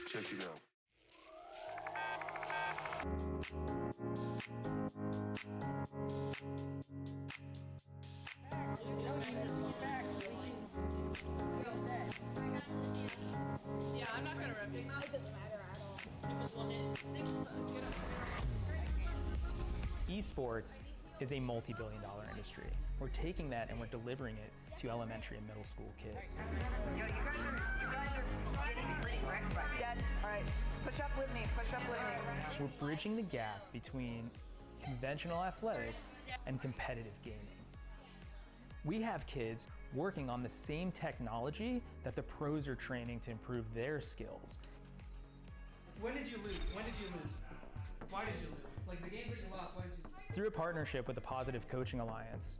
Check it out. Yeah, I'm not gonna rip it. It doesn't matter at all. Esports is a multi-billion-dollar industry. We're taking that and we're delivering it to elementary and middle school kids. Yo, you guys are getting pretty wrecked by Dad, all right, push up with me, push up with me. We're bridging the gap between conventional athletics and competitive gaming. We have kids working on the same technology that the pros are training to improve their skills. When did you lose? When did you lose? Why did you lose? Like the games that you lost, why did you lose? Through a partnership with the Positive Coaching Alliance,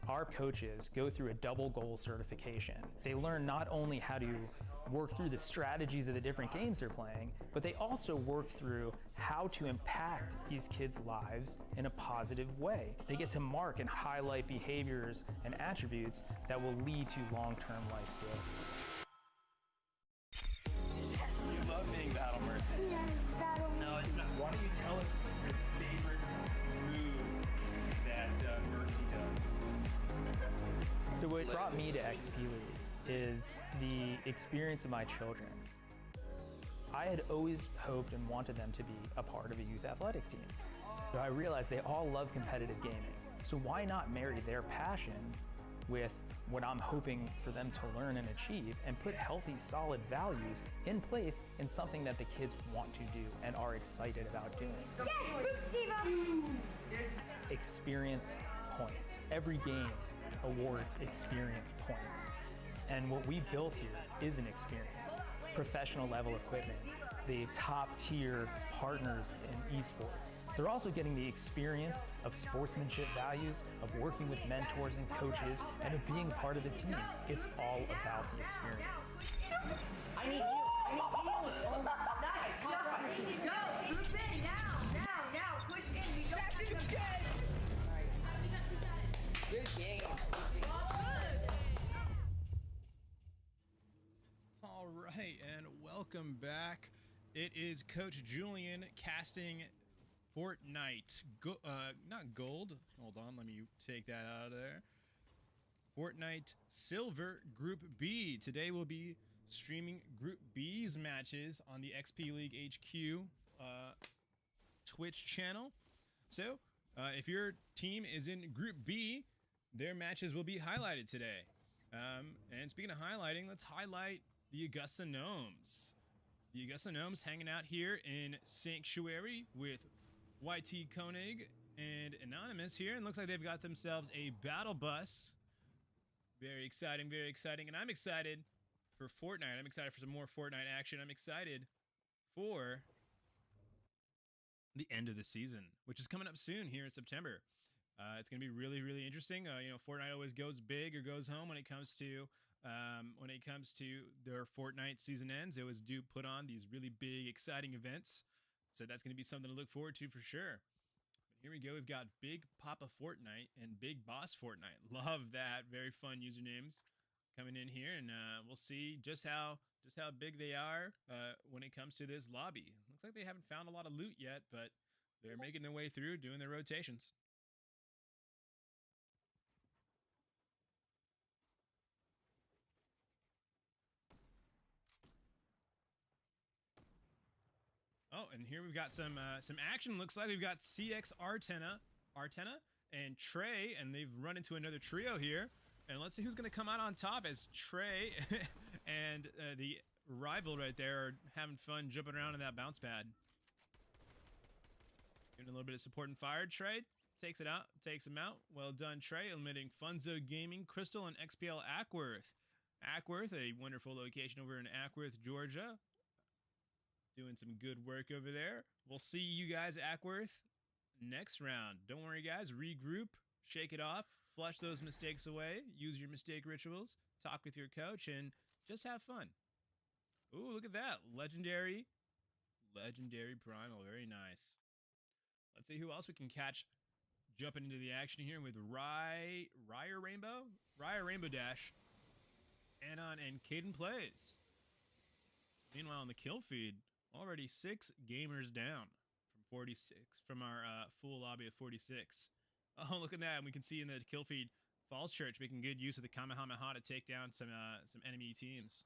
our coaches go through a double goal certification. They learn not only how to work through the strategies of the different games they're playing, but they also work through how to impact these kids' lives in a positive way. They get to mark and highlight behaviors and attributes that will lead to long-term life skills. You love being Battle Mercy. Yeah, battle. No, it's not. Why don't you tell us your favorite move that Mercy does? So what brought me to XP League is the experience of my children. I had always hoped and wanted them to be a part of a youth athletics team. So I realized they all love competitive gaming. So why not marry their passion with what I'm hoping for them to learn and achieve and put healthy, solid values in place in something that the kids want to do and are excited about doing. Yes, Steve! Experience points. Every game awards experience points. And what we built here is an experience. Professional level equipment, the top tier partners in esports. They're also getting the experience of sportsmanship values, of working with mentors and coaches, and of being part of the team. It's all about the experience. I need you. Nice. Go. Group in now. Push in. We go. Nice. Good game. All right, and welcome back. It is Coach Julian casting Fortnite. Not gold. Hold on, let me take that out of there. Fortnite Silver Group B. Today we'll be streaming Group B's matches on the XP League HQ Twitch channel. So, if your team is in Group B, their matches will be highlighted today. And speaking of highlighting, let's highlight the Augusta Gnomes. The Augusta Gnomes hanging out here in Sanctuary with YT Koenig and Anonymous here. And looks like they've got themselves a battle bus. Very exciting, very exciting. And I'm excited for Fortnite. I'm excited for some more Fortnite action. I'm excited for the end of the season, which is coming up soon here in September. It's going to be really, really interesting. Fortnite always goes big or goes home when it comes to their Fortnite season ends. They always do put on these really big, exciting events. So that's going to be something to look forward to for sure. But here we go. We've got Big Papa Fortnite and Big Boss Fortnite. Love that. Very fun usernames coming in here, and we'll see just how big they are when it comes to this lobby. Looks like they haven't found a lot of loot yet, but they're making their way through, doing their rotations. Oh, and here we've got some action. Looks like we've got CX Artena and Trey, and they've run into another trio here. And let's see who's going to come out on top as Trey and the rival right there are having fun jumping around in that bounce pad. Giving a little bit of support and fire. Trey takes him out. Well done, Trey. Eliminating Funzo Gaming, Crystal, and XPL Ackworth. Ackworth, a wonderful location over in Ackworth, Georgia. Doing some good work over there. We'll see you guys at Ackworth next round. Don't worry, guys. Regroup, shake it off, flush those mistakes away, use your mistake rituals, talk with your coach, and just have fun. Ooh, look at that. Legendary Primal. Very nice. Let's see who else we can catch jumping into the action here with Rye Rainbow Dash, Anon, and Caden Plays. Meanwhile, on the kill feed, already 6 gamers down from 46, from our full lobby of 46. Oh, look at that. And we can see in the kill feed, Falls Church making good use of the Kamehameha to take down some enemy teams.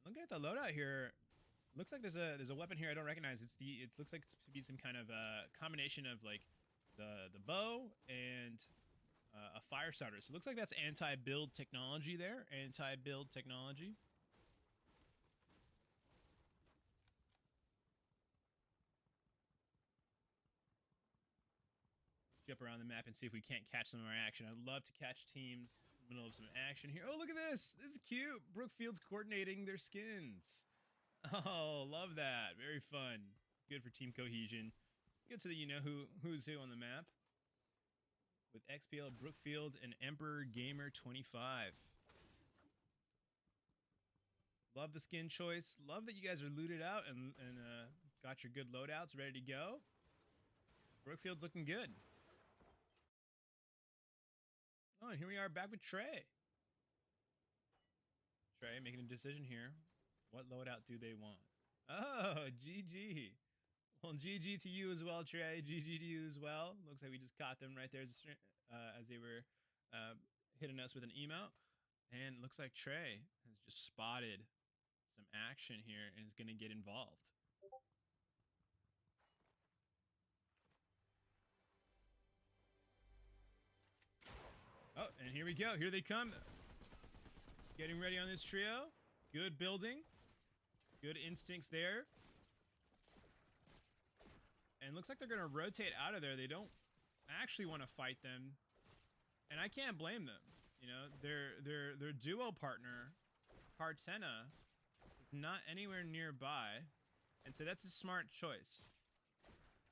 Looking at the loadout here, looks like there's a weapon here I don't recognize. It looks like to be some kind of combination of like the bow and a fire starter. So it looks like that's anti-build technology there. Anti-build technology. Jump around the map and see if we can't catch some of our action. I'd love to catch teams in the middle of some action here. Oh, look at this. This is cute. Brookfield's coordinating their skins. Oh, love that. Very fun. Good for team cohesion. Good to the who's who on the map. With XPL, Brookfield, and Emperor Gamer 25. Love the skin choice. Love that you guys are looted out and got your good loadouts ready to go. Brookfield's looking good. Oh, and here we are back with Trey. Trey making a decision here. What loadout do they want? Oh, GG. Well, GG to you as well, Trey. GG to you as well. Looks like we just caught them right there as they were hitting us with an emote. And looks like Trey has just spotted some action here and is going to get involved. Oh, and here we go. Here they come. Getting ready on this trio. Good building. Good instincts there. And looks like they're going to rotate out of there. They don't actually want to fight them. And I can't blame them. You know, their duo partner, Cartena, is not anywhere nearby. And so that's a smart choice.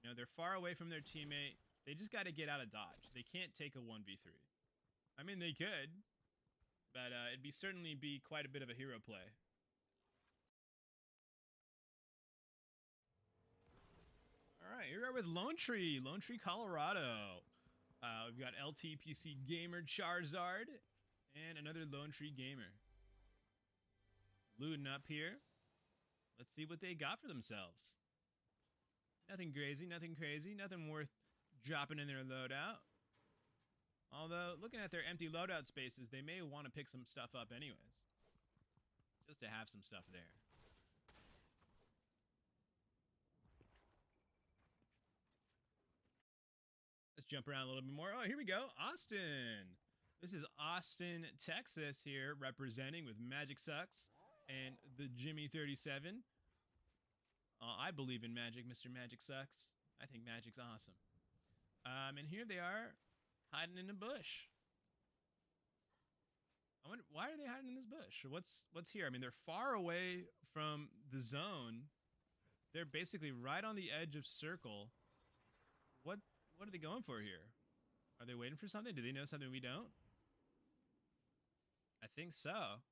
You know, they're far away from their teammate. They just got to get out of dodge. They can't take a 1v3. I mean, they could, but it'd certainly be quite a bit of a hero play. All right, here we are with Lone Tree, Colorado. We've got LTPC Gamer Charizard and another Lone Tree Gamer. Looting up here. Let's see what they got for themselves. Nothing crazy, nothing worth dropping in their loadout. Although, looking at their empty loadout spaces, they may want to pick some stuff up anyways. Just to have some stuff there. Let's jump around a little bit more. Oh, here we go. Austin. This is Austin, Texas here, representing with Magic Sucks and the Jimmy 37. I believe in magic, Mr. Magic Sucks. I think magic's awesome. And here they are, hiding in a bush. I wonder, why are they hiding in this bush? What's here? I mean, they're far away from the zone. They're basically right on the edge of circle. What are they going for here? Are they waiting for something? Do they know something we don't? I think so.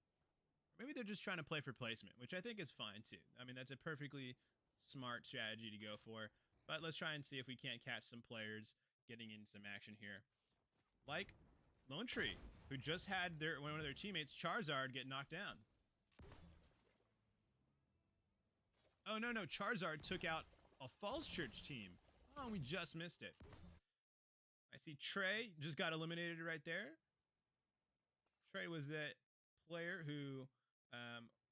Maybe they're just trying to play for placement, which I think is fine too. I mean, that's a perfectly smart strategy to go for. But let's try and see if we can't catch some players getting in some action here. Like Lone Tree, who just had one of their teammates, Charizard, get knocked down. Oh, no. Charizard took out a Falls Church team. Oh, we just missed it. I see Trey just got eliminated right there. Trey was that player who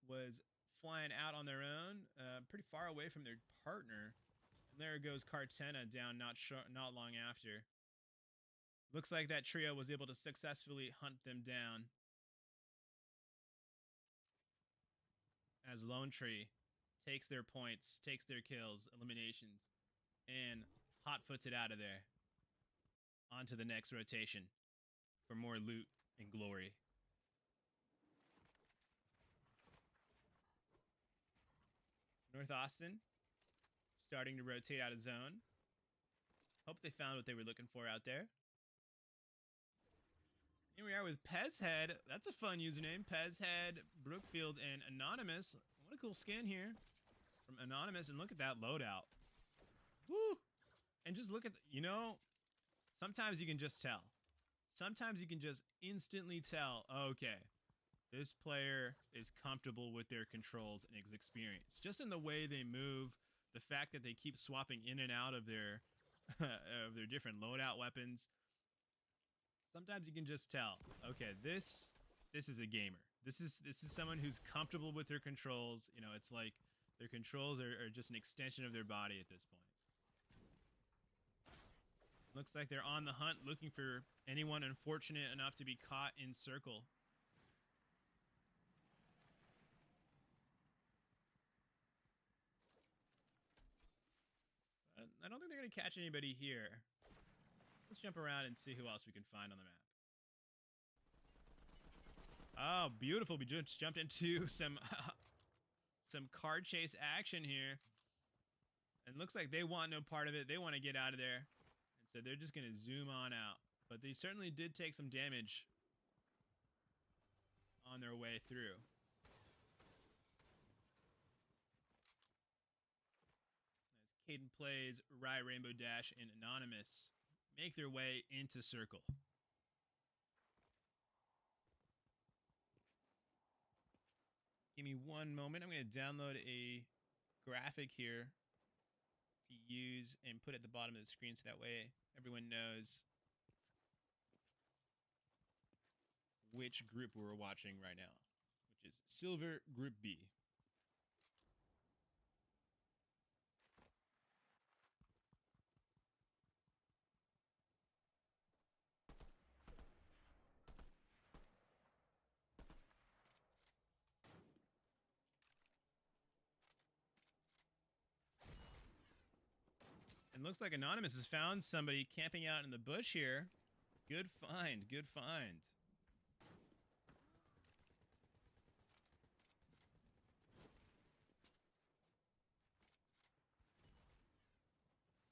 was flying out on their own, pretty far away from their partner. And there goes Cartena down not long after. Looks like that trio was able to successfully hunt them down. As Lone Tree takes their points, takes their kills, eliminations, and hot-foots it out of there. On to the next rotation for more loot and glory. North Austin starting to rotate out of zone. Hope they found what they were looking for out there. Here we are with Pezhead. That's a fun username. Pezhead, Brookfield, and Anonymous. What a cool skin here from Anonymous. And look at that loadout. Woo! And just look at, Sometimes you can just tell. Sometimes you can just instantly tell, okay, this player is comfortable with their controls and his experience. Just in the way they move, the fact that they keep swapping in and out of their of their different loadout weapons. Sometimes you can just tell, okay, this is a gamer. This is someone who's comfortable with their controls. You know, it's like their controls are just an extension of their body at this point. Looks like they're on the hunt looking for anyone unfortunate enough to be caught in circle. I don't think they're going to catch anybody here. Let's jump around and see who else we can find on the map. Oh, beautiful. We just jumped into some car chase action here. And looks like they want no part of it. They want to get out of there. And so they're just going to zoom on out. But they certainly did take some damage on their way through. As Caden plays, Rye, Rainbow Dash, and Anonymous make their way into circle. Give me one moment. I'm going to download a graphic here to use and put at the bottom of the screen so that way everyone knows which group we're watching right now, which is Silver Group B. And looks like Anonymous has found somebody camping out in the bush here. Good find, good find.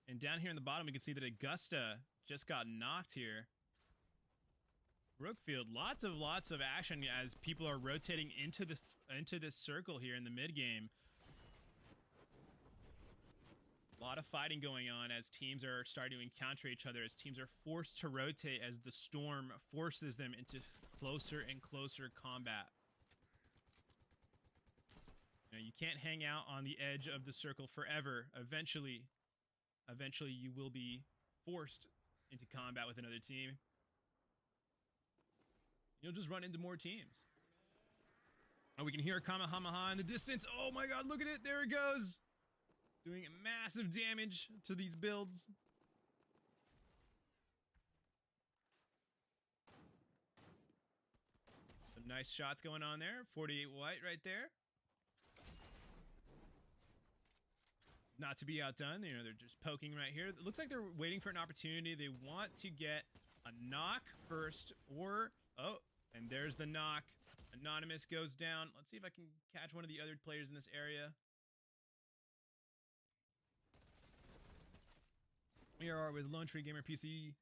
And down here in the bottom, we can see that Augusta just got knocked here. Brookfield, lots of action as people are rotating into this circle here in the mid game. A lot of fighting going on as teams are starting to encounter each other, as teams are forced to rotate as the storm forces them into closer and closer combat. You know, you can't hang out on the edge of the circle forever. Eventually you will be forced into combat with another team. You'll just run into more teams. Oh, we can hear a Kamehameha in the distance. Oh my god, look at it. There it goes. Doing massive damage to these builds. Some nice shots going on there. 48 white right there. Not to be outdone. You know, they're just poking right here. It looks like they're waiting for an opportunity. They want to get a knock first or... Oh, and there's the knock. Anonymous goes down. Let's see if I can catch one of the other players in this area. We are with Lone Tree Gamer PC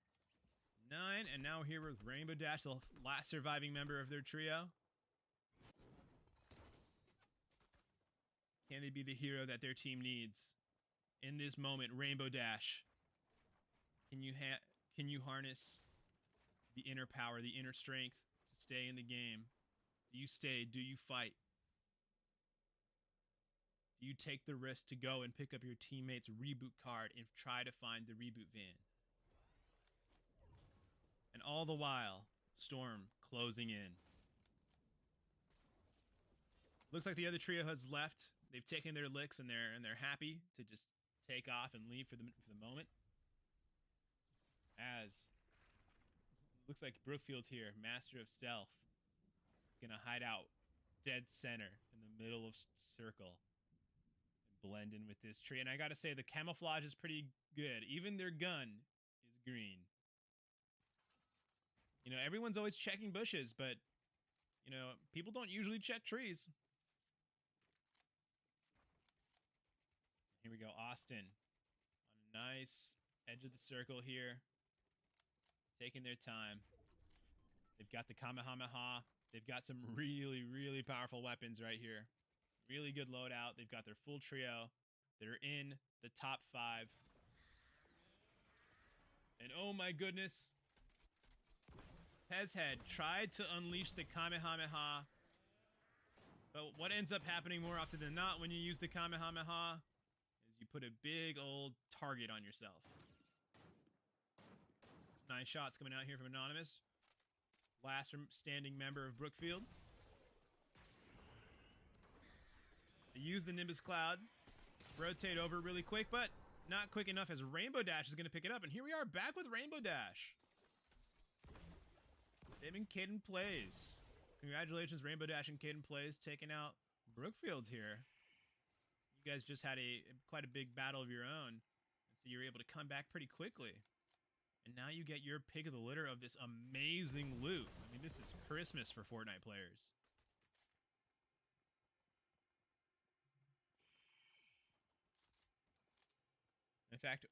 9, and now here with Rainbow Dash, the last surviving member of their trio. Can they be the hero that their team needs in this moment? Rainbow Dash, can you harness the inner power, the inner strength to stay in the game? Do you stay? Do you fight? Do you take the risk to go and pick up your teammate's reboot card and try to find the reboot van? And all the while, storm closing in. Looks like the other trio has left. They've taken their licks and they're happy to just take off and leave for the moment. As looks like Brookfield here, Master of Stealth, is gonna hide out dead center in the middle of circle. Blend in with this tree, and I gotta say the camouflage is pretty good. Even their gun is green. You know, everyone's always checking bushes, but you know, people don't usually check trees. Here we go, Austin on a nice edge of the circle here, taking their time. They've got the Kamehameha. They've got some really powerful weapons right here. Really good loadout. They've got their full trio. They're in the top 5. And oh Oh my goodness. Pezhead tried to unleash the Kamehameha. But what ends up happening more often than not when you use the Kamehameha is you put a big old target on yourself. Nice shots coming out here from Anonymous. Last standing member of Brookfield. They use the Nimbus Cloud. Rotate over really quick, but not quick enough as Rainbow Dash is going to pick it up. And here we are back with Rainbow Dash. They've been Caden Plays. Congratulations, Rainbow Dash and Caden Plays taking out Brookfield here. You guys just had quite a big battle of your own. And so you're able to come back pretty quickly. And now you get your pick of the litter of this amazing loot. I mean, this is Christmas for Fortnite players. In fact,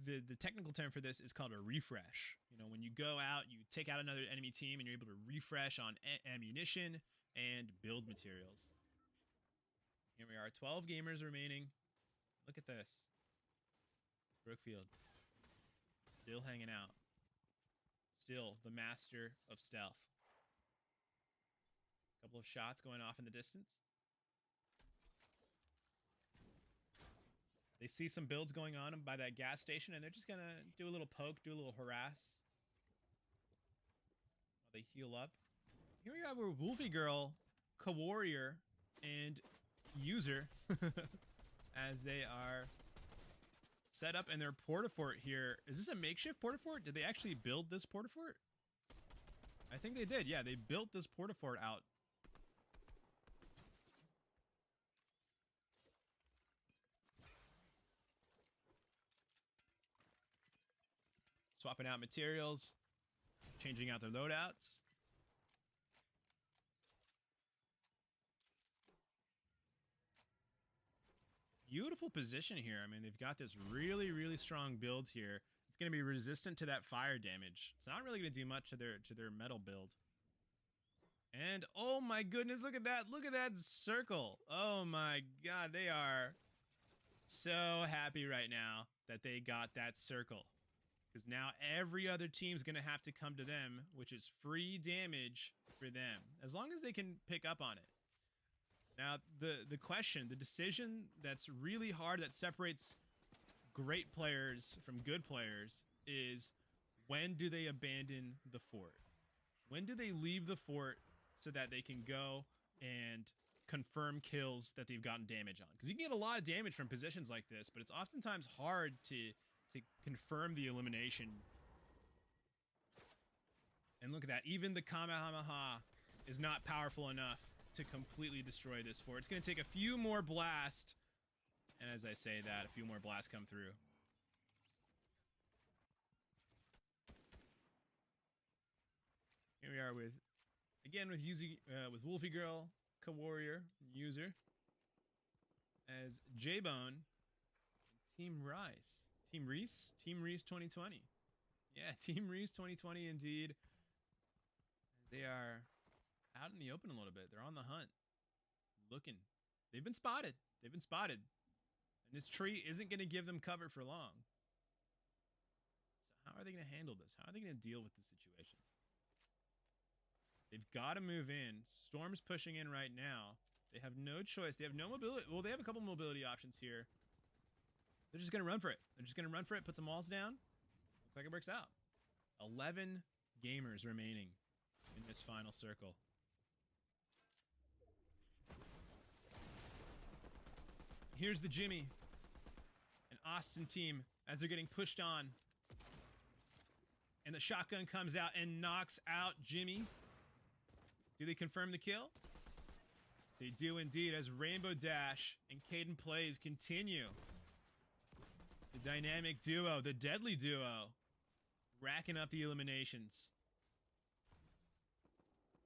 the technical term for this is called a refresh. You know, when you go out, you take out another enemy team, and you're able to refresh on ammunition and build materials. Here we are, 12 gamers remaining. Look at this. Brookfield. Still hanging out. Still the master of stealth. A couple of shots going off in the distance. They see some builds going on by that gas station, and they're just gonna do a little poke, do a little harass. While they heal up. Here we have a Wolfie Girl, Co-Warrior, and User as they are set up in their porta-fort here. Is this a makeshift porta-fort? Did they actually build this porta-fort? I think they did. Yeah, they built this porta-fort out. Swapping out materials, changing out their loadouts. Beautiful position here. I mean, they've got this really, really strong build here. It's going to be resistant to that fire damage. It's not really going to do much to their metal build. And oh my goodness, look at that. Look at that circle. Oh my god, they are so happy right now that they got that circle. Because now every other team's going to have to come to them, which is free damage for them. As long as they can pick up on it. Now, the question, the decision that's really hard, that separates great players from good players, is when do they abandon the fort? When do they leave the fort so that they can go and confirm kills that they've gotten damage on? Because you can get a lot of damage from positions like this, but it's oftentimes hard to confirm the elimination. And look at that. Even the Kamehameha is not powerful enough to completely destroy this fort. It's going to take a few more blasts. And as I say that, a few more blasts come through. Here we are with, again, with Wolfie Girl, Co-Warrior, User, as J-Bone, and Team Rice. Team Reese? Team Reese 2020. Yeah, Team Reese 2020 indeed. They are out in the open a little bit. They're on the hunt. Looking. They've been spotted. They've been spotted. And this tree isn't going to give them cover for long. So how are they going to handle this? How are they going to deal with the situation? They've got to move in. Storm's pushing in right now. They have no choice. They have no mobility. Well, they have a couple mobility options here. They're just going to run for it. They're just going to run for it, put some walls down. Looks like it works out. 11 gamers remaining in this final circle. Here's the Jimmy and Austin team as they're getting pushed on. And the shotgun comes out and knocks out Jimmy. Do they confirm the kill? They do indeed, as Rainbow Dash and Caden Plays continue. The dynamic duo, the deadly duo, racking up the eliminations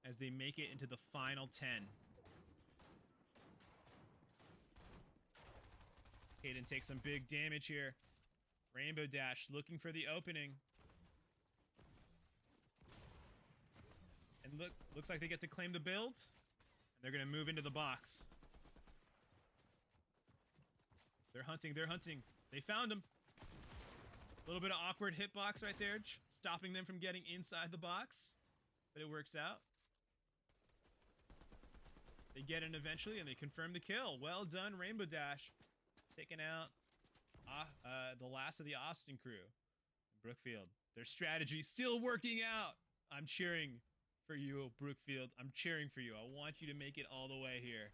as they make it into the final 10. Caden takes some big damage here. Rainbow Dash looking for the opening. And looks like they get to claim the build. And they're going to move into the box. They're hunting, they're hunting. They found him. A little bit of awkward hitbox right there, stopping them from getting inside the box, but it works out. They get in eventually, and they confirm the kill. Well done, Rainbow Dash. Taking out the last of the Austin crew. Brookfield, their strategy still working out. I'm cheering for you, Brookfield. I'm cheering for you. I want you to make it all the way here.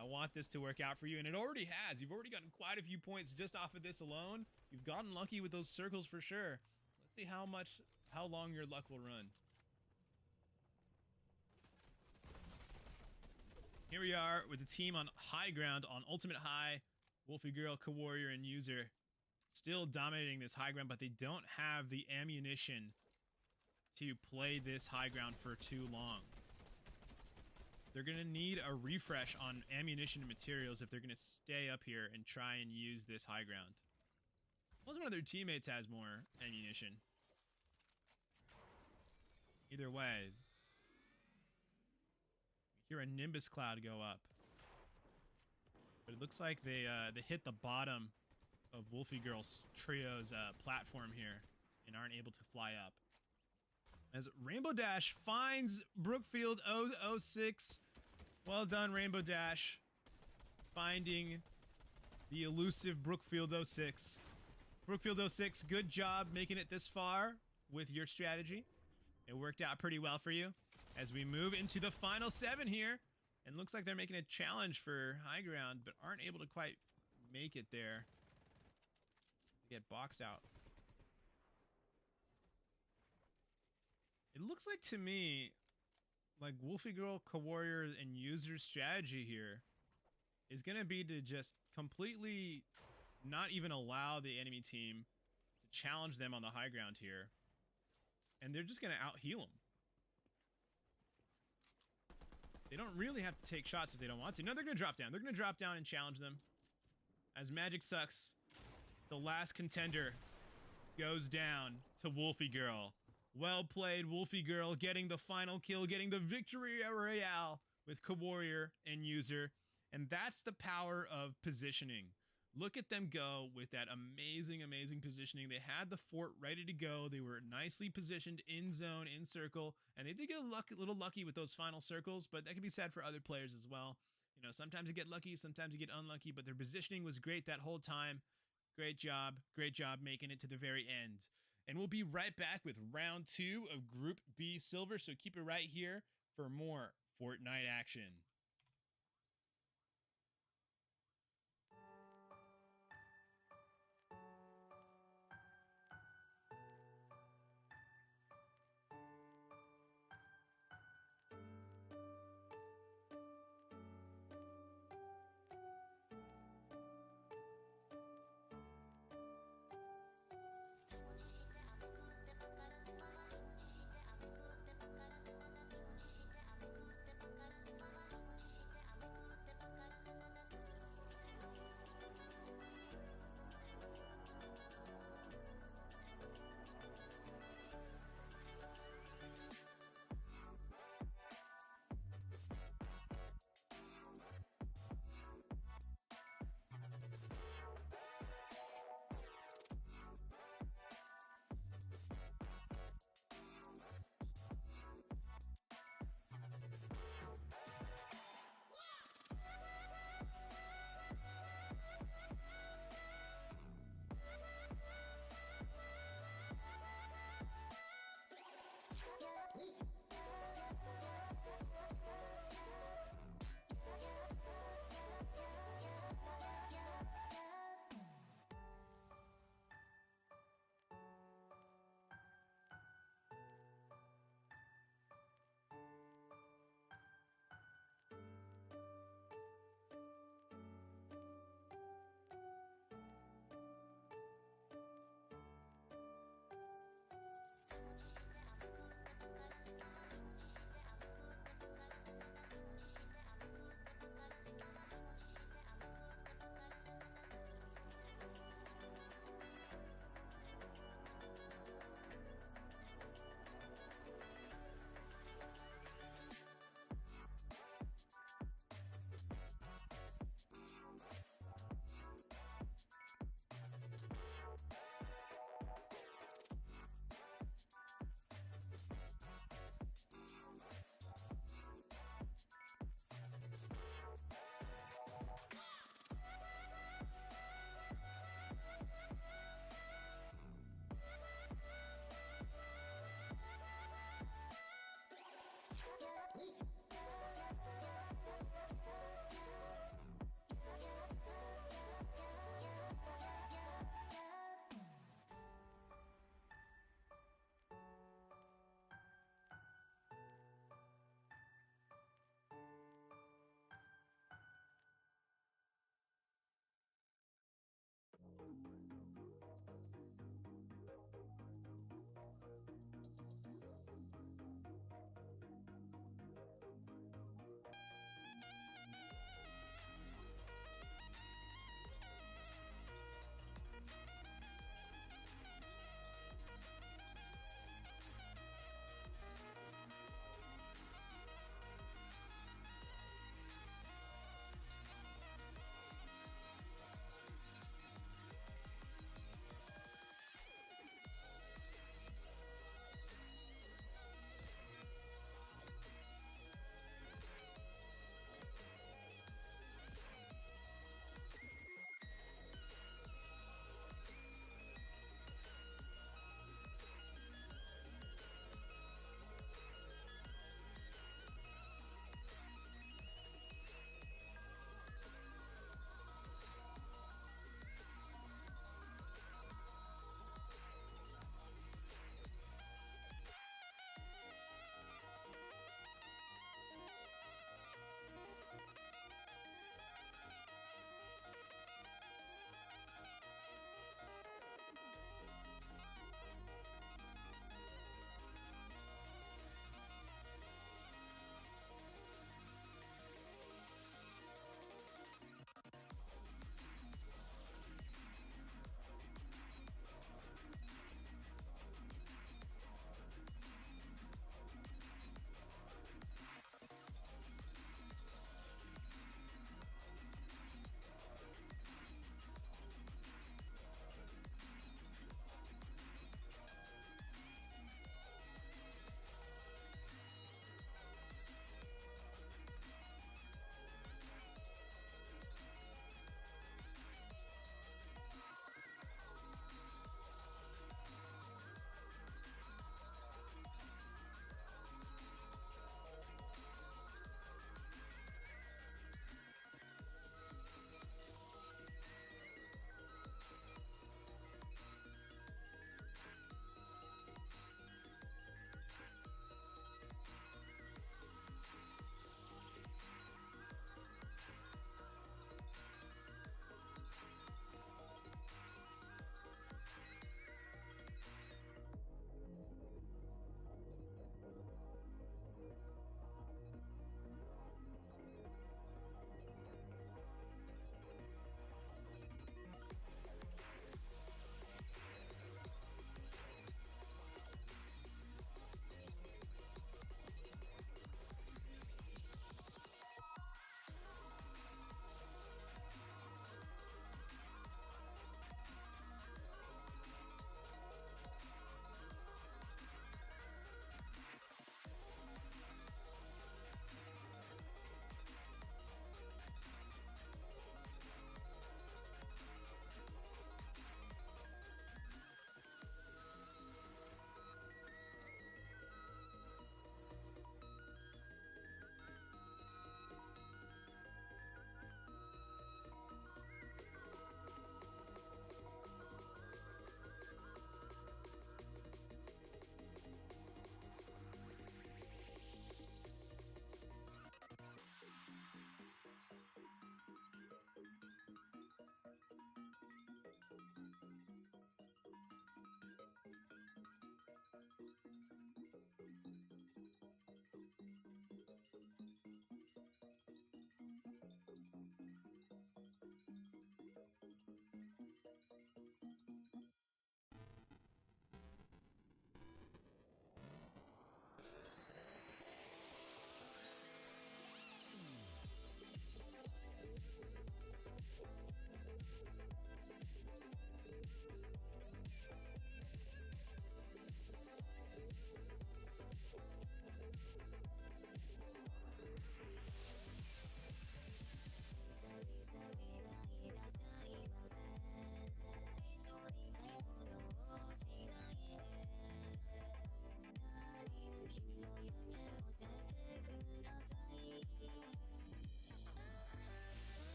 I want this to work out for you, and it already has. You've already gotten quite a few points just off of this alone. You've gotten lucky with those circles for sure. Let's see how long your luck will run. Here we are with the team on high ground on Ultimate High. Wolfie Girl, K-Warrior, and User still dominating this high ground, but they don't have the ammunition to play this high ground for too long. They're going to need a refresh on ammunition and materials if they're going to stay up here and try and use this high ground. Unless one of their teammates has more ammunition. Either way, we hear a Nimbus cloud go up. But it looks like they hit the bottom of Wolfie Girl's trio's platform here and aren't able to fly up. As Rainbow Dash finds Brookfield 006. Well done, Rainbow Dash. Finding the elusive Brookfield 06. Brookfield 06, good job making it this far with your strategy. It worked out pretty well for you. As we move into the final 7 here. And looks like they're making a challenge for high ground, but aren't able to quite make it there. They get boxed out. It looks like to me, like Wolfie Girl, K-Warrior, and User's strategy here is going to be to just completely not even allow the enemy team to challenge them on the high ground here. And they're just going to out-heal them. They don't really have to take shots if they don't want to. No, they're going to drop down. They're going to drop down and challenge them. As Magic Sucks, the last contender, goes down to Wolfie Girl. Well played, Wolfie Girl, getting the final kill, getting the victory royale with K-Warrior and User. And that's the power of positioning. Look at them go with that amazing, amazing positioning. They had the fort ready to go. They were nicely positioned in zone, in circle, and they did get a little lucky with those final circles, but that can be said for other players as well. You know, sometimes you get lucky, sometimes you get unlucky, but their positioning was great that whole time. Great job making it to the very end. And we'll be right back with round 2 of Group B Silver, so keep it right here for more Fortnite action.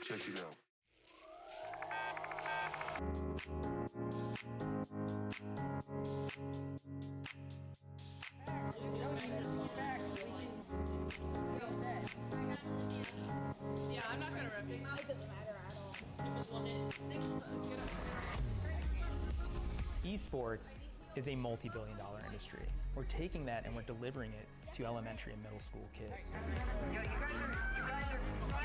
Check it out. Yeah, I'm not gonna rip it. It doesn't matter at all. Esports is a multi-billion-dollar industry. We're taking that and we're delivering it to elementary and middle school kids. Yo, you guys are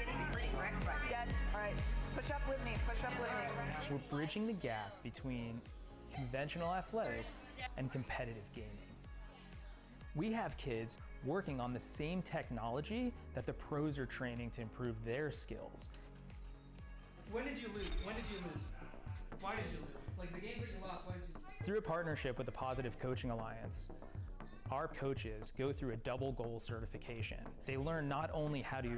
getting pretty wrecked by Dad, alright. Push up with me, push up with me. We're bridging the gap between conventional athletics and competitive gaming. We have kids working on the same technology that the pros are training to improve their skills. When did you lose? When did you lose? Why did you lose? Like the games that you lost, why did you lose? Through a partnership with the Positive Coaching Alliance, our coaches go through a double goal certification. They learn not only how to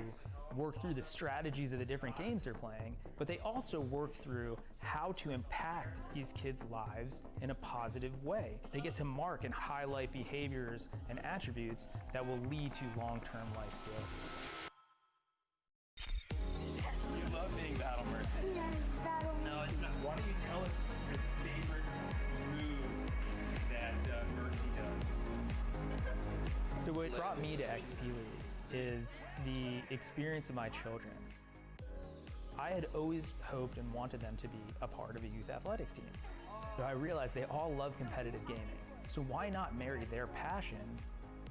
work through the strategies of the different games they're playing, but they also work through how to impact these kids' lives in a positive way. They get to mark and highlight behaviors and attributes that will lead to long-term life skills. You love being Battle Mercy. Yes, battle. No, it's not. Why don't you tell us your favorite move that Mercy does? So what brought me to XP League is the experience of my children. I had always hoped and wanted them to be a part of a youth athletics team. So I realized they all love competitive gaming. So why not marry their passion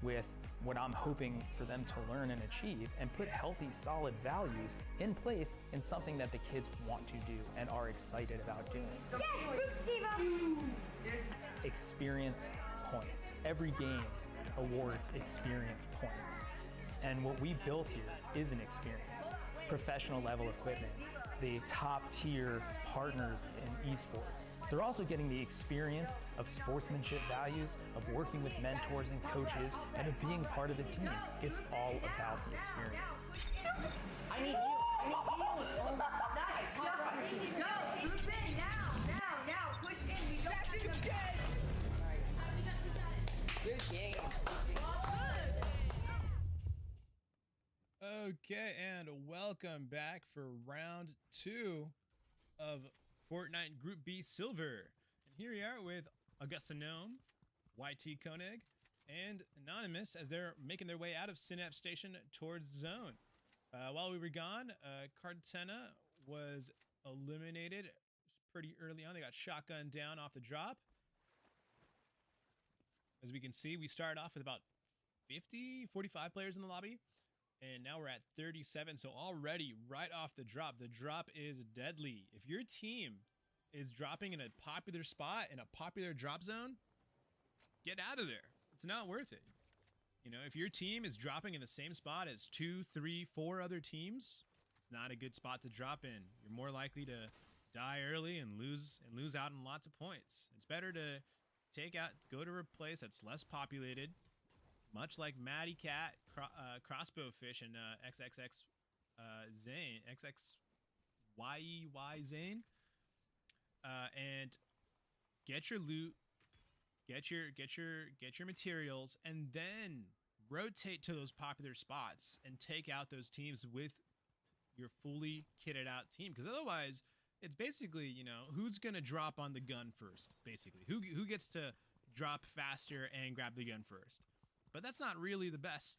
with what I'm hoping for them to learn and achieve and put healthy, solid values in place in something that the kids want to do and are excited about doing. Yes, Boot Steve-O! Experience points. Every game awards experience points. And what we built here is an experience. Professional level equipment, the top tier partners in esports. They're also getting the experience of sportsmanship values, of working with mentors and coaches, and of being part of the team. It's all about the experience. I need you. I need you. Nice. Go. Group in now. Push in. We don't have to get. Good game. Okay, and welcome back for round 2 of Fortnite Group B Silver. And here we are with Augusta Gnome, YT Koenig, and Anonymous as they're making their way out of Synapse Station towards Zone. While we were gone, Cartena was eliminated pretty early on. They got shotgunned down off the drop. As we can see, we started off with about 45 players in the lobby. And now we're at 37, so already right off the drop is deadly. If your team is dropping in a popular spot, in a popular drop zone, get out of there. It's not worth it. You know, if your team is dropping in the same spot as 2, 3, 4 other teams, it's not a good spot to drop in. You're more likely to die early and lose out on lots of points. It's better to go to a place that's less populated, much like Matty Cat, Crossbow Fish, and XXX Zane, XXYY Zane, and get your loot, get your materials, and then rotate to those popular spots and take out those teams with your fully kitted out team. Because otherwise, it's basically, you know, who's gonna drop on the gun first? Basically, who gets to drop faster and grab the gun first? But that's not really the best.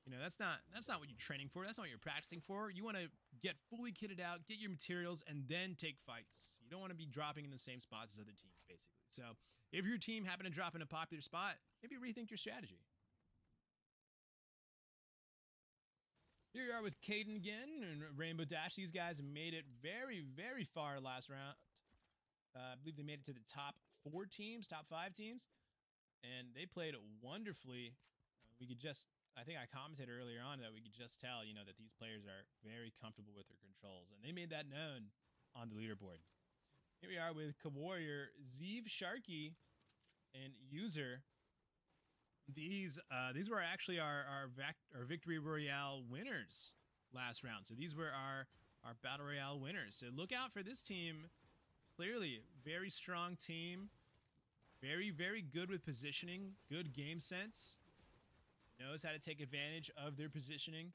You know, that's not what you're training for. That's not what you're practicing for. You want to get fully kitted out, get your materials, and then take fights. You don't want to be dropping in the same spots as other teams, basically. So if your team happen to drop in a popular spot, maybe rethink your strategy. Here you are with Caden again and Rainbow Dash. These guys made it very, very far last round. I believe they made it to the top 4 teams, top 5 teams. And they played wonderfully. I think I commented earlier on that we could just tell, you know, that these players are very comfortable with their controls. And they made that known on the leaderboard. Here we are with Kawarrior, Zeev, Sharky, and User. These were actually our Victory Royale winners last round. So these were our Battle Royale winners. So look out for this team. Clearly, very strong team. Very, very good with positioning. Good game sense. Knows how to take advantage of their positioning.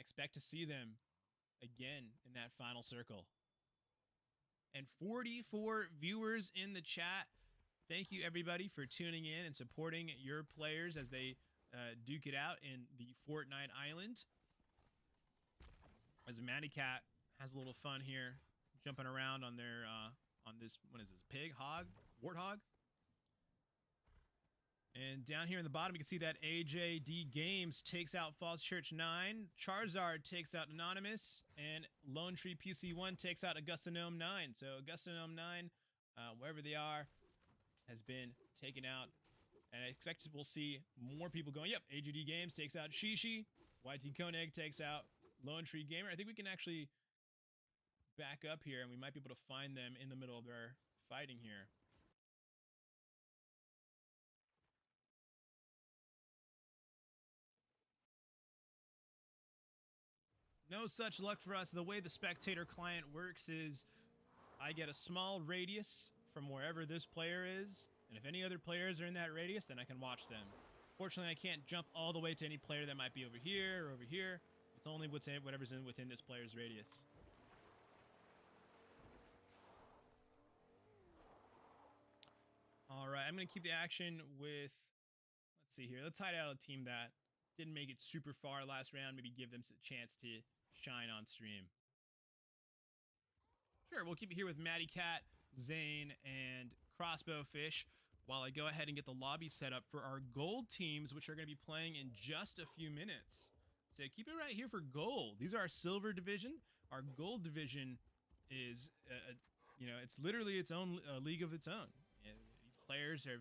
Expect to see them again in that final circle. And 44 viewers in the chat. Thank you, everybody, for tuning in and supporting your players as they duke it out in the Fortnite Island. As Matty Cat has a little fun here, jumping around on their on this, what is this, pig, hog, warthog? And down here in the bottom, you can see that AJD Games takes out Falls Church 9, Charizard takes out Anonymous, and Lone Tree PC1 takes out Augusta Gnome 9. So Augusta Gnome 9, wherever they are, has been taken out. And I expect we'll see more people going. Yep, AJD Games takes out Shishi, YT Koenig takes out Lone Tree Gamer. I think we can actually back up here, and we might be able to find them in the middle of their fighting here. No such luck for us. The way the spectator client works is I get a small radius from wherever this player is, and if any other players are in that radius, then I can watch them. Fortunately, I can't jump all the way to any player that might be over here or over here. It's only whatever's within this player's radius. All right, I'm going to keep the action with, let's see here. Let's hide out a team that didn't make it super far last round. Maybe give them a chance to shine on stream. Sure, we'll keep it here with Matty Cat, Zane, and Crossbow Fish while I go ahead and get the lobby set up for our gold teams, which are going to be playing in just a few minutes. So keep it right here for gold. These are our silver division. Our gold division is, it's literally its own league of its own. And these players have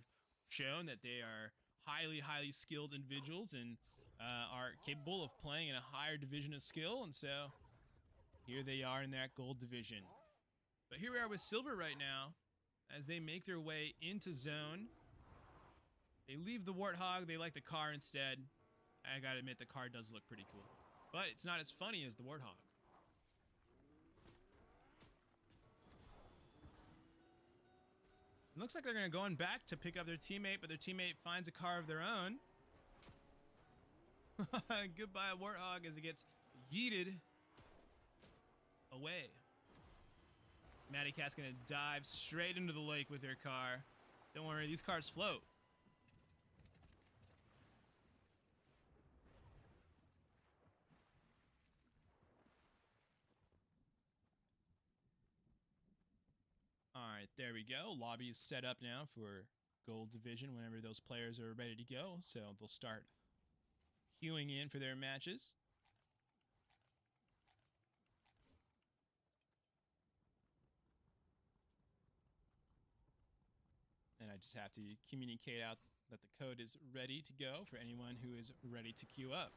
shown that they are highly, highly skilled individuals and are capable of playing in a higher division of skill, and so here they are in that gold division. But here we are with silver right now as they make their way into zone. They leave the warthog, they like the car instead. I gotta admit, the car does look pretty cool, but it's not as funny as the warthog. It looks like they're gonna go on back to pick up their teammate, but their teammate finds a car of their own. Goodbye, warthog, as it gets yeeted away. Matty Cat's gonna dive straight into the lake with their car. Don't worry, these cars float. All right, there we go. Lobby is set up now for gold division whenever those players are ready to go. So they'll start queuing in for their matches. And I just have to communicate out that the code is ready to go for anyone who is ready to queue up.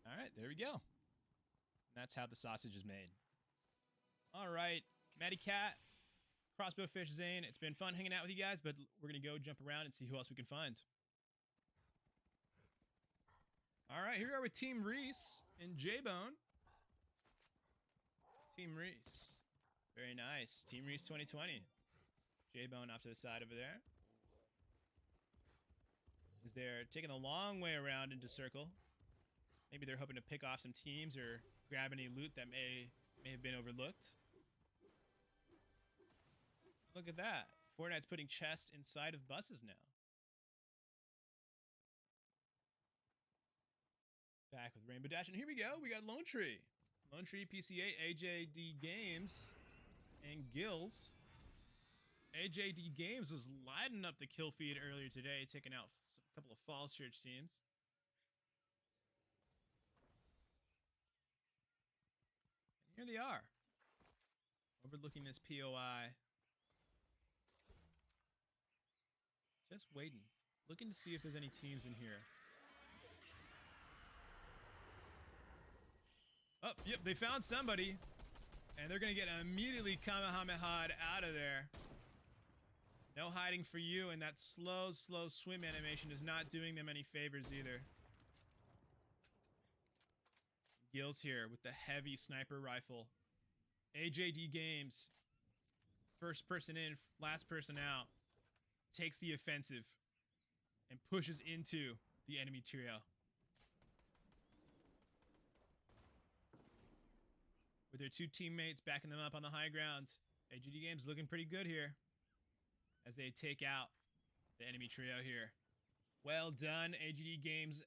All right, there we go. That's how the sausage is made. All right, Matty Cat, Crossbow Fish, Zane, it's been fun hanging out with you guys, but we're going to go jump around and see who else we can find. All right, here we are with Team Reese and J-Bone. Team Reese. Very nice. Team Reese 2020. J-Bone off to the side over there. As they're taking the long way around into circle. Maybe they're hoping to pick off some teams or grab any loot that may have been overlooked. Look at that. Fortnite's putting chests inside of buses now. Back with Rainbow Dash, and here we go. We got Lone Tree. Lone Tree, PCA, AJD Games, and Gills. AJD Games was lighting up the kill feed earlier today, taking out a couple of Falls Church teams. And here they are, overlooking this POI. Just waiting, looking to see if there's any teams in here. Oh, yep, they found somebody, and they're gonna get immediately Kamehameha'd out of there. No hiding for you, and that slow swim animation is not doing them any favors either. Gills here with the heavy sniper rifle. AJD Games, first person in, last person out, takes the offensive and pushes into the enemy trio. with their two teammates backing them up on the high ground. AGD Games looking pretty good here as they take out the enemy trio here. Well done, AGD Games,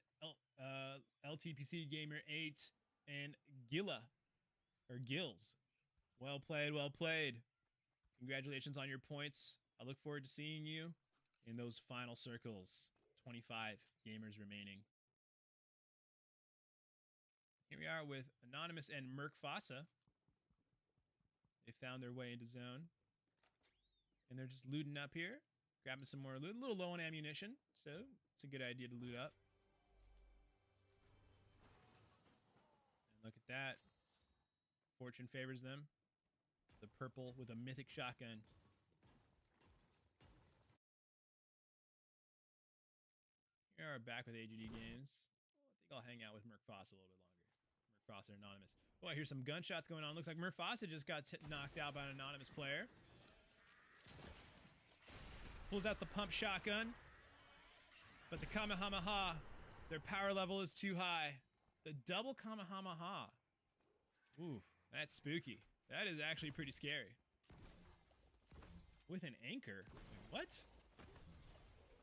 LTPC Gamer 8, and Gilla, or Gills. Well played, well played. Congratulations on your points. I look forward to seeing you in those final circles. 25 gamers remaining. Here we are with Anonymous and Merc Fossa. They found their way into zone. And they're just looting up here. Grabbing some more loot. A little low on ammunition, so it's a good idea to loot up. And look at that. Fortune favors them. The purple with a mythic shotgun. Here we are back with AGD Games. I think I'll hang out with Merc Fossa a little bit longer. Merc Fossa Anonymous. Oh, I hear some gunshots going on. Looks like Merc Fossa just got knocked out by an anonymous player. Pulls out the pump shotgun. But the Kamehameha, their power level is too high. The double Kamehameha. Ooh, that's spooky. That is actually pretty scary. With an anchor? Wait, what?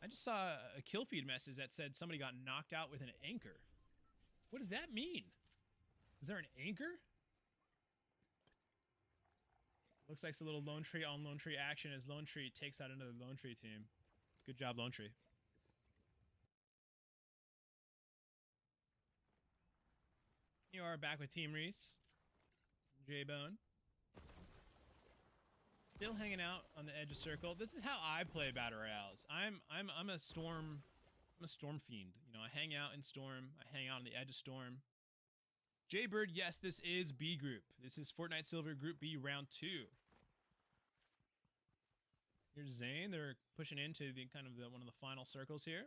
I just saw a kill feed message that said somebody got knocked out with an anchor. What does that mean? Is there an anchor? Looks like it's a little Lone Tree on Lone Tree action as Lone Tree takes out another Lone Tree team. Good job, Lone Tree. You are back with Team Reese. J-Bone. Still hanging out on the edge of circle. This is how I play battle royales. I'm a storm fiend. You know, I hang out in storm. I hang out on the edge of storm. Jaybird, yes, this is B group. This is Fortnite Silver Group B round 2. Here's Zane. They're pushing into the one of the final circles here.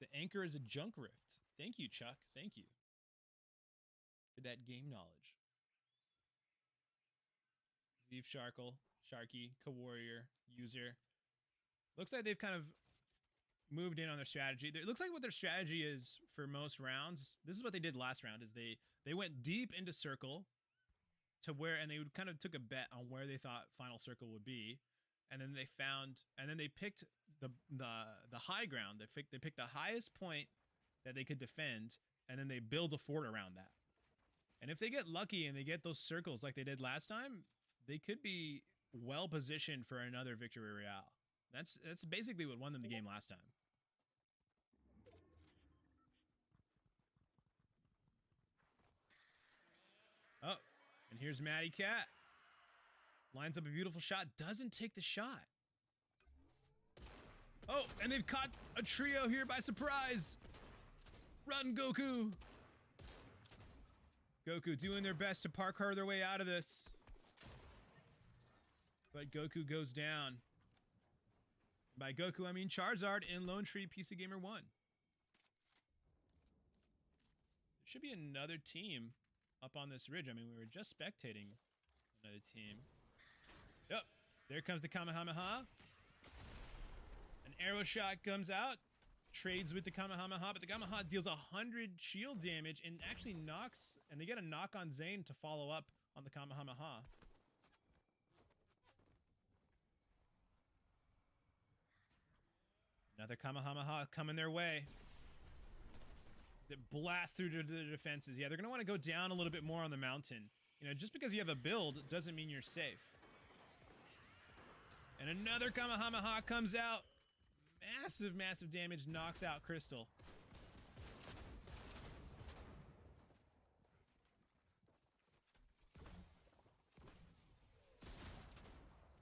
The anchor is a junk rift. Thank you, Chuck. Thank you for that game knowledge. Zeev Sharky, Ka-Warrior, User. Looks like they've kind of moved in on their strategy. It looks like what their strategy is for most rounds. This is what they did last round. Is they went deep into circle to where, and they kind of took a bet on where they thought final circle would be, and then they picked the high ground. They picked the highest point that they could defend, and then they build a fort around that. And if they get lucky and they get those circles like they did last time, they could be well positioned for another victory royale. That's basically what won them the game last time. Oh, and here's Matty Cat. Lines up a beautiful shot, doesn't take the shot. Oh, and they've caught a trio here by surprise. Run, Goku. Goku doing their best to parkour their way out of this. But Goku goes down. By Goku, I mean Charizard in Lone Tree PC Gamer 1. There should be another team up on this ridge. I mean, we were just spectating another team. Yep, there comes the Kamehameha. An arrow shot comes out, trades with the Kamehameha, but the Kamehameha deals 100 shield damage and actually knocks, and they get a knock on Zane to follow up on the Kamehameha. Another Kamehameha coming their way. That blast through to the defenses. Yeah, they're going to want to go down a little bit more on the mountain. You know, just because you have a build doesn't mean you're safe. And another Kamehameha comes out. Massive, massive damage, knocks out Crystal.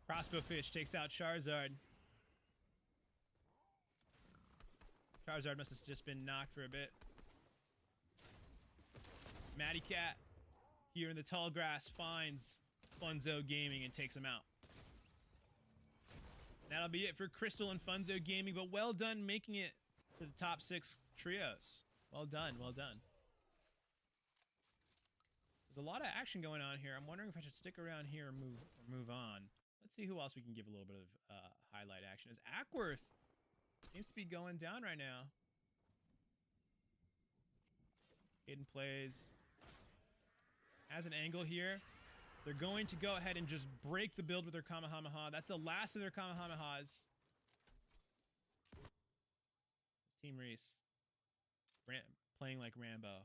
Crossbow Fish takes out Charizard. Charizard must have just been knocked for a bit. Matty Cat, here in the tall grass, finds Funzo Gaming and takes him out. That'll be it for Crystal and Funzo Gaming, but well done making it to the top 6 trios. Well done, well done. There's a lot of action going on here. I'm wondering if I should stick around here or move on. Let's see who else we can give a little bit of highlight action. Is Ackworth seems to be going down right now. Hidden plays. as an angle here. They're going to go ahead and just break the build with their Kamehameha. That's the last of their Kamehamehas. It's Team Reese. Playing like Rambo.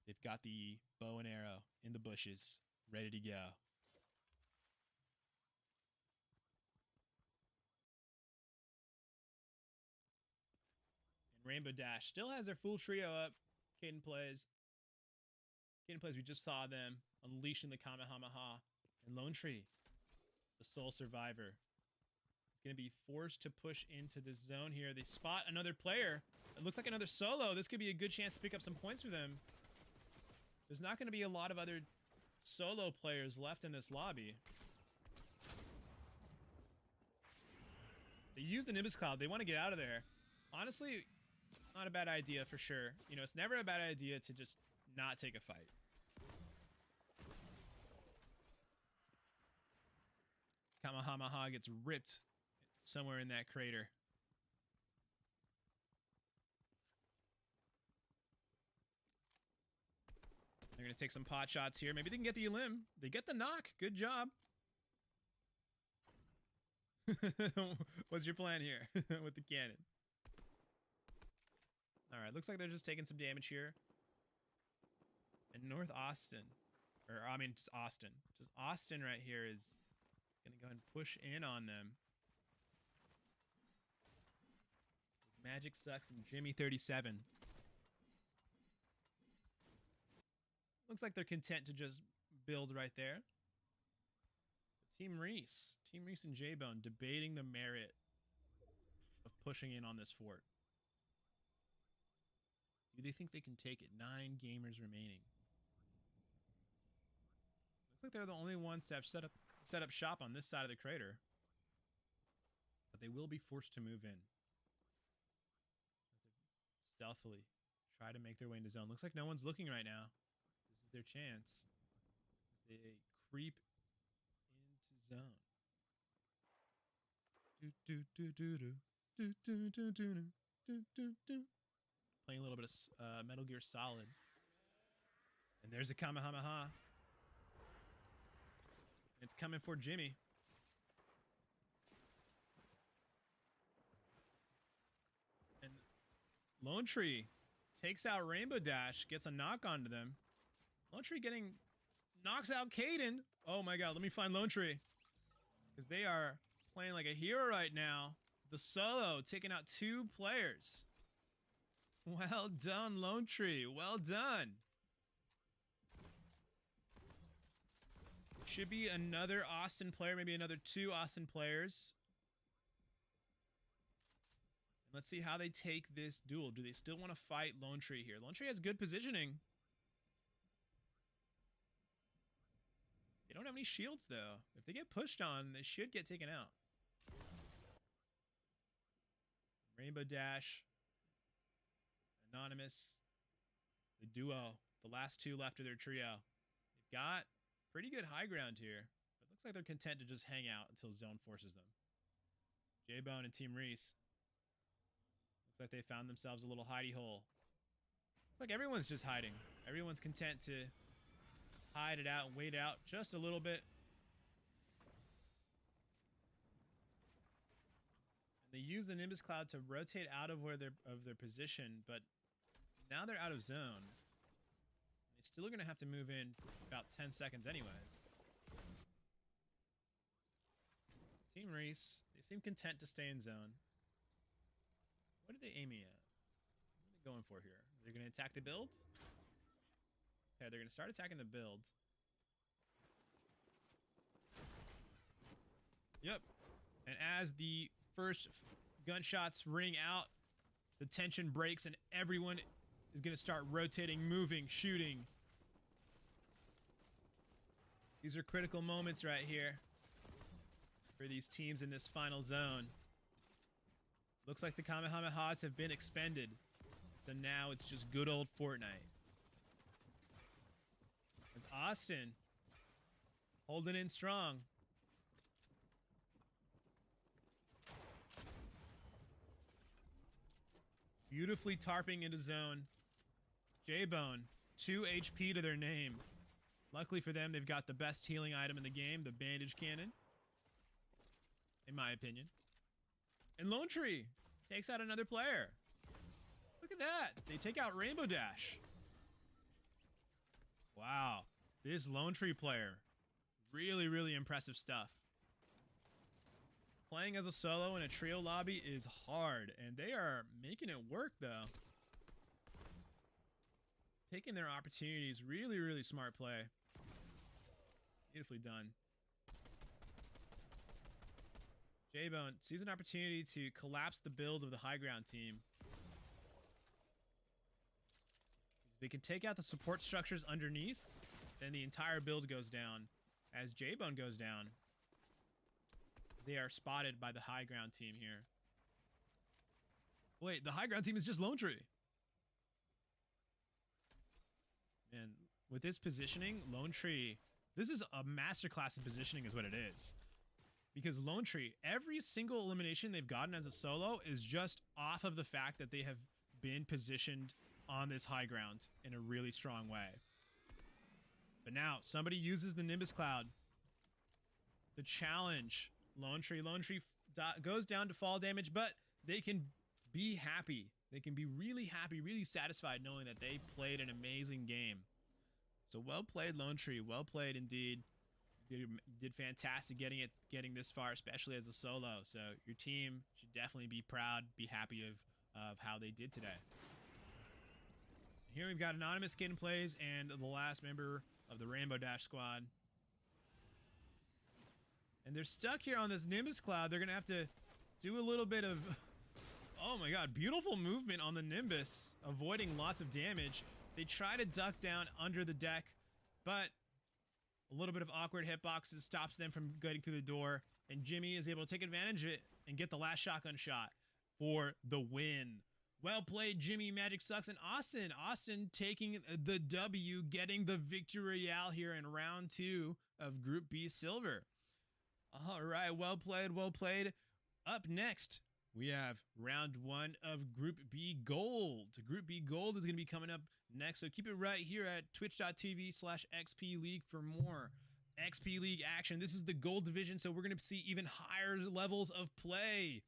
They've got the bow and arrow in the bushes, ready to go. And Rainbow Dash still has their full trio up. Caden plays. We just saw them unleashing the Kamehameha. And Lone Tree, the sole survivor, is going to be forced to push into the zone here. They spot another player. It looks like another solo. This could be a good chance to pick up some points for them. There's not going to be a lot of other solo players left in this lobby. They use the Nimbus Cloud. They want to get out of there. Honestly, not a bad idea for sure. You know, it's never a bad idea to just not take a fight. Kamehameha gets ripped somewhere in that crater. They're going to take some pot shots here. Maybe they can get the elim. They get the knock. Good job. What's your plan here with the cannon? All right, looks like they're just taking some damage here. And North Austin, or I mean just Austin. Just Austin right here is going to go ahead and push in on them. Magic Sucks and Jimmy 37. Looks like they're content to just build right there. Team Reese and J-Bone debating the merit of pushing in on this fort. Do they think they can take it? 9 gamers remaining. Looks like they're the only ones to have set up shop on this side of the crater. But they will be forced to move in. Stealthily try to make their way into zone. Looks like no one's looking right now. This is their chance. As they creep into zone. Playing a little bit of Metal Gear Solid. And there's a Kamehameha. It's coming for Jimmy. And Lone Tree takes out Rainbow Dash, gets a knock onto them. Lone Tree knocks out Caden. Oh my god, let me find Lone Tree. Because they are playing like a hero right now. The solo taking out 2 players. Well done, Lone Tree. Well done. Should be another Austin player, maybe another 2 Austin players. And let's see how they take this duel. Do they still want to fight Lone Tree here? Lone Tree has good positioning. They don't have any shields, though. If they get pushed on, they should get taken out. Rainbow Dash. Anonymous. The duo. The last 2 left of their trio. They've got pretty good high ground here. But it looks like they're content to just hang out until zone forces them. J-Bone and Team Reese. Looks like they found themselves a little hidey hole. Looks like everyone's just hiding. Everyone's content to hide it out and wait out just a little bit. And they use the Nimbus Cloud to rotate out of their position, but now they're out of zone. They still are going to have to move in about 10 seconds anyways. Team Reese, they seem content to stay in zone. What are they aiming at? What are they going for here? They're going to attack the build? Okay, they're going to start attacking the build. Yep. And as the first gunshots ring out, the tension breaks and everyone is going to start rotating, moving, shooting. These are critical moments right here for these teams in this final zone. Looks like the Kamehamehas have been expended. So now it's just good old Fortnite. As Austin holding in strong. Beautifully tarping into zone. J-Bone, 2 HP to their name. Luckily for them, they've got the best healing item in the game, the bandage cannon. In my opinion. And Lone Tree takes out another player. Look at that. They take out Rainbow Dash. Wow. This Lone Tree player. Really, really impressive stuff. Playing as a solo in a trio lobby is hard, and they are making it work, though. Taking their opportunities. Really, really smart play. Beautifully done. J-Bone sees an opportunity to collapse the build of the high ground team. They can take out the support structures underneath, then the entire build goes down. As J-Bone goes down, they are spotted by the high ground team here. Wait, the high ground team is just Lone Tree. And with this positioning, Lone Tree, this is a masterclass in positioning is what it is. Because Lone Tree, every single elimination they've gotten as a solo is just off of the fact that they have been positioned on this high ground in a really strong way. But now, somebody uses the Nimbus Cloud to challenge Lone Tree. Lone Tree goes down to fall damage, but they can be happy. They can be really happy, really satisfied knowing that they played an amazing game. So well played, Lone Tree. Well played indeed. You did fantastic getting this far, especially as a solo. So your team should definitely be proud, be happy of how they did today. Here we've got Anonymous getting plays and the last member of the Rainbow Dash squad. And they're stuck here on this Nimbus Cloud. They're going to have to do a little bit of... Oh my god, beautiful movement on the Nimbus, avoiding lots of damage. They try to duck down under the deck, but a little bit of awkward hitboxes stops them from getting through the door, and Jimmy is able to take advantage of it and get the last shotgun shot for the win. Well played, Jimmy. Magic sucks. And Austin taking the W, getting the victory royale here in round 2 of Group B Silver. All right, well played, well played. Up next, we have round 1 of Group B Gold. Group B Gold is going to be coming up next, so keep it right here at twitch.tv/XP League for more XP League action. This is the Gold Division, so we're going to see even higher levels of play.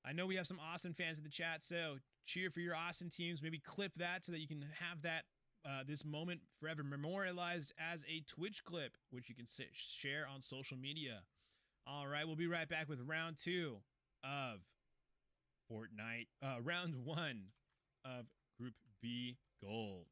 I know we have some Austin fans in the chat, so cheer for your Austin teams. Maybe clip that so that you can have that this moment forever memorialized as a Twitch clip, which you can share on social media. All right, we'll be right back with round 2 of Fortnite, round 1 of Group B Gold.